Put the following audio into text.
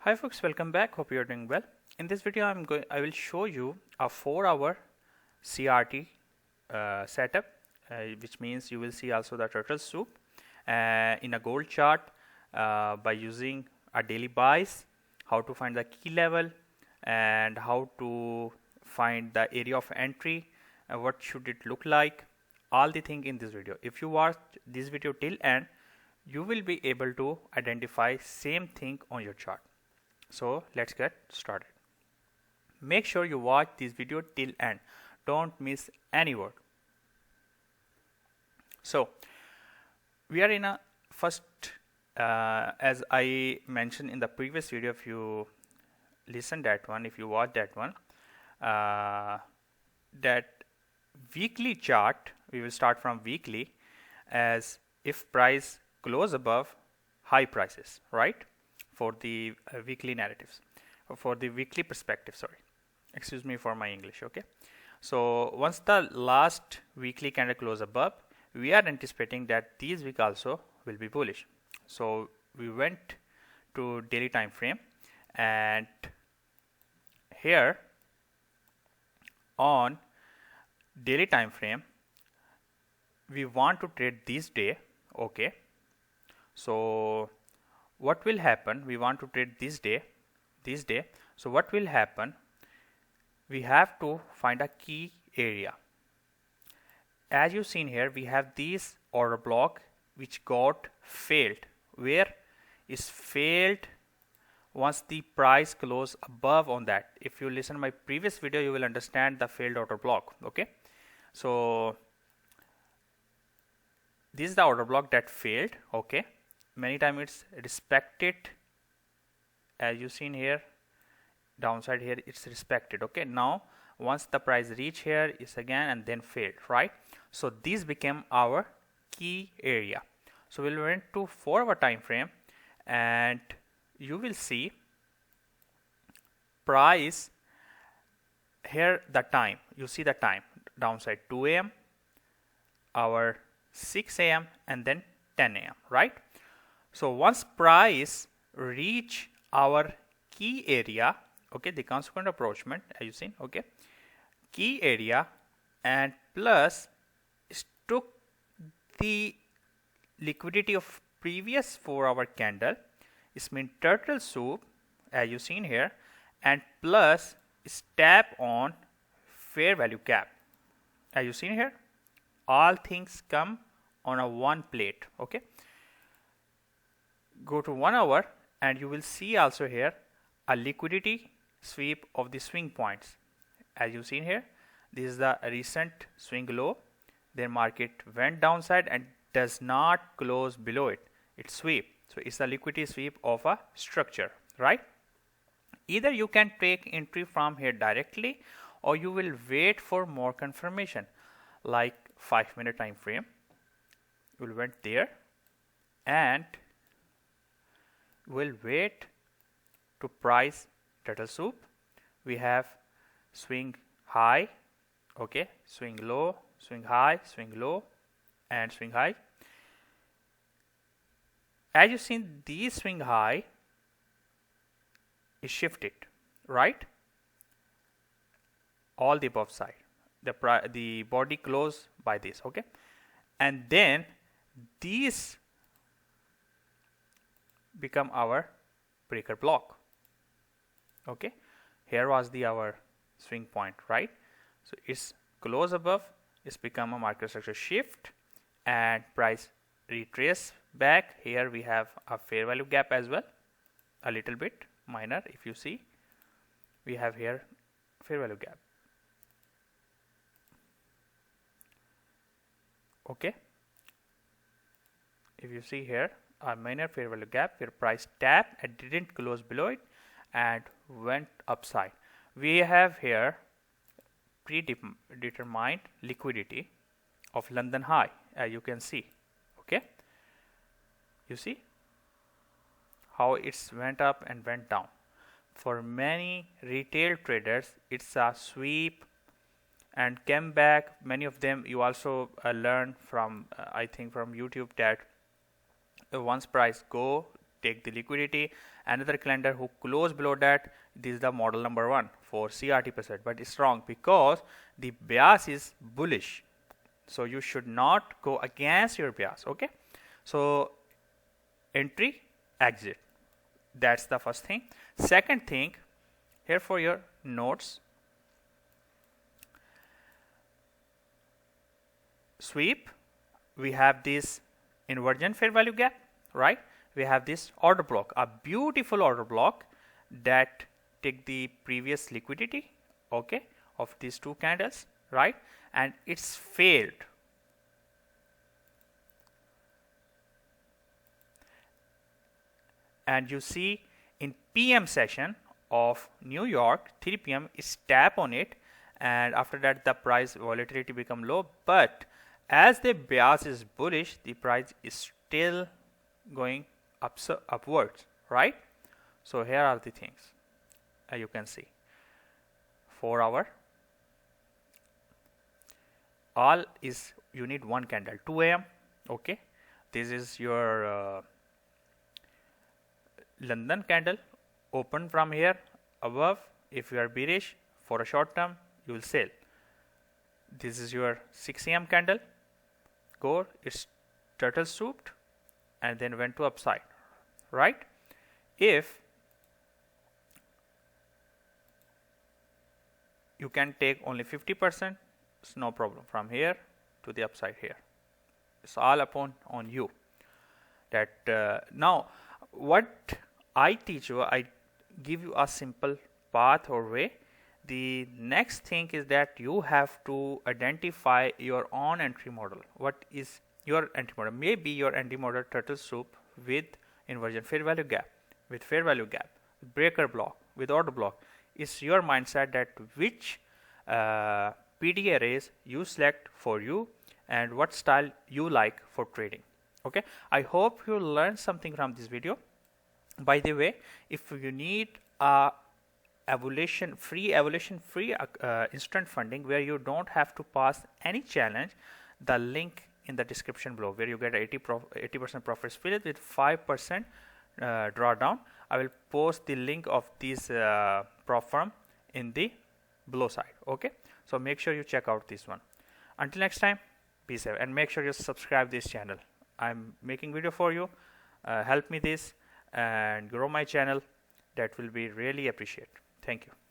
Hi folks, welcome back. Hope you're doing well. In this video, I will show you a 4-hour CRT setup, which means you will see also the turtle soup in a gold chart by using a daily buys, how to find the key level, and how to find the area of entry, what should it look like, all the thing in this video. If you watch this video till end, you will be able to identify same thing on your chart. So let's get started. Make sure you watch this video till end. Don't miss any word. So we are in a first, as I mentioned in the previous video, if you listen that one, if you watch that one, that weekly chart, we will start from weekly, as if price close above high prices, right? For the weekly narratives, for the weekly perspective, sorry, excuse me for my English. Okay, so once the last weekly candle close above, we are anticipating that this week also will be bullish. So we went to daily time frame, and here on daily time frame we want to trade this day. Okay, so what will happen, we want to trade this day. So what will happen, we have to find a key area. As you seen here, we have this order block which got failed. Where is failed? Once the price close above on that. If you listen to my previous video, you will understand the failed order block. Okay, so this is the order block that failed. Okay, many times it's respected, as you seen here, downside here it's respected. Okay, now once the price reach here is again and then failed, right? So this became our key area. So we'll went to 4-hour time frame, and you will see price here, the time, you see the time downside 2 a.m., our 6 a.m. and then 10 a.m., right? So once price reach our key area, okay, the consequent approachment, as you seen, okay, key area, and plus took the liquidity of previous 4-hour candle, it means turtle soup, as you seen here, and plus tap on fair value gap, as you seen here. All things come on a one plate. Okay, go to 1 hour and you will see also here a liquidity sweep of the swing points. As you seen here, this is the recent swing low, then market went downside and does not close below it, it sweep. So it's a liquidity sweep of a structure, right? Either you can take entry from here directly, or you will wait for more confirmation, like 5-minute time frame. We'll went there and we'll wait to price turtle soup. We have swing high, okay, swing low, swing high, swing low, and swing high. As you seen, the swing high is shifted, right? All the above side, the body close by this, okay, and then these become our breaker block. Okay, here was our swing point, right? So it's close above, it's become a market structure shift, and price retrace back. Here we have a fair value gap as well, a little bit minor. If you see, we have here fair value gap. Okay, if you see here a minor fair value gap where price tapped and didn't close below it and went upside. We have here predetermined liquidity of London high, as you can see. Okay, you see how it's went up and went down. For many retail traders, it's a sweep and came back. Many of them you also learn from I think from YouTube, that once price go take the liquidity. Another calendar who closed below that, this is the model number 1 for CRT percent, but it's wrong because the bias is bullish. So you should not go against your bias. Okay, so entry, exit, that's the first thing. Second thing, here for your notes, sweep, we have this inversion fair value gap, right? We have this order block, a beautiful order block that take the previous liquidity, okay, of these two candles, right? And it's failed. And you see in PM session of New York, 3 p.m. is tap on it, and after that the price volatility become low, but as the bias is bullish, the price is still going upwards, right? So here are the things you can see. 4 hour, all is, you need one candle, 2 a.m. okay, this is your London candle, open from here above. If you are bearish for a short term, you will sell. This is your 6 a.m. candle, go, it's turtle souped and then went to upside, right? If you can take only 50%, it's no problem, from here to the upside here, it's all upon on you. That now what I teach you, I give you a simple path or way. The next thing is that you have to identify your own entry model. What is your entry model? Maybe your entry model turtle soup with inversion fair value gap, with fair value gap, with breaker block, with order block. It's your mindset that which PD arrays you select for you and what style you like for trading. Okay, I hope you learned something from this video. By the way, if you need a free instant funding where you don't have to pass any challenge, the link in the description below, where you get 80% profit split with 5% drawdown. I will post the link of this prop firm in the below side. Okay, so make sure you check out this one. Until next time, be safe and make sure you subscribe this channel. I'm making video for you. Help me this and grow my channel. That will be really appreciated. Thank you.